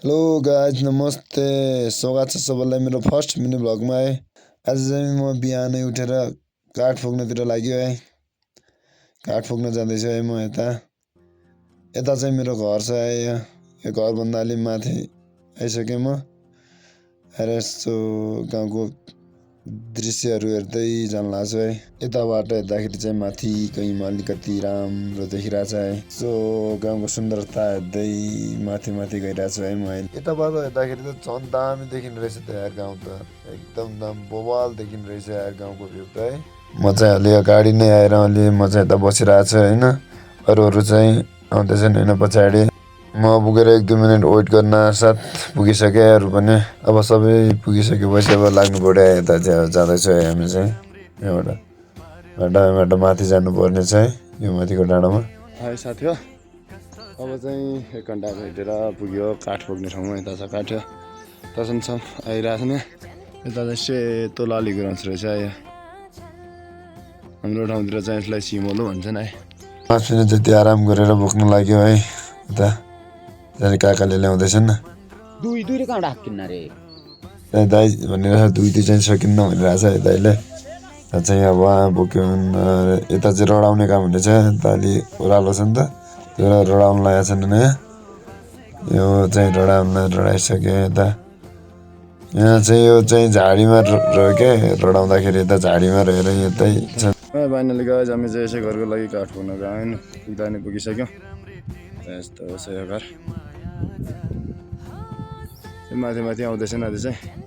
Hello guys नमस्ते। स्वागत छ सबैलाई मेरो फर्स्ट मिनी भ्लगमा है। आज चाहिँ म बिहानै उठेर काठ फुक्नतिर लाग्यो है। काठ फुक्न जाँदैछु है म यता चाहिँ मेरो घर छ है। यो घरभन्दा अलि माथि आइसकेँ म। आएर यसो गाउँको दृश्यहरू हेर्दै जान लाग्छु है। यताबाट हेर्दाखेरि चाहिँ माथिको हिमाल अलिकति राम्रो देखिरहेछ है। सो गाउँको सुन्दरता हेर्दै माथि माथि गइरहेको छु है म अहिले। यताबाट हेर्दाखेरि त झन् दामी देखिने रहेछ त यार गाउँ त। एकदम दाम बवाल देखिने रहेछ यार गाउँको भ्यू त है। म चाहिँ अलि अगाडि नै आएर अलि म चाहिँ यता बसिरहेको छु होइन। अरूहरू चाहिँ आउँदैछन् होइन पछाडि। म पुगेर 1-2 मिनट वेट गर्न साथ पुगिसके अरू पनि। अब सबै पुगिसकेपछि अब लाग्नु पर्यो यता चाहिँ जाँदैछु है हामी चाहिँ यहाँबाट माथि जानुपर्ने छ है यो माथिको डाँडामा। हाई साथी हो, अब चाहिँ 1 घन्टा भेटेर पुग्यो काठ पुग्ने ठाउँमा। यता छ काठ तसनसम्म आइरहेको छ नि। यता चाहिँ सेतो लाली गुराँस रहेछ है। हाम्रो ठाउँतिर चाहिँ यसलाई सिमोलो भन्छन् है। 5 मिनट जति आराम गरेर बोक्नु लाग्यो है। यता जाने काकाले ल्याउँदैछन् न। दुई दुई कहाँ राख्किन्न रे दाइ भनिरहेको दुई चाहिँ सकिन्न भनिरहेछ है दाइले। चाहिँ अब उहाँ बोक्यो यता चाहिँ रडाउने काम हुनेछ। यता अलि ओह्रालो छ नि त, त्यो रडाउनु लागेको छन् नयाँ। यो चाहिँ रडाइसक्यो यता। यहाँ चाहिँ यो चाहिँ झाडीमा रह्यो क्या रडाउँदाखेरि। यता झाडीमा रहेर यतै छ। फाइनली गाइज हामी चाहिँ यसै घरको लागि काठ पुग्न गयो होइन। पुग्दा नि पुगिसक्यो। यस्तो छ यो घर। माथि माथि आउँदैछन् आज चाहिँ।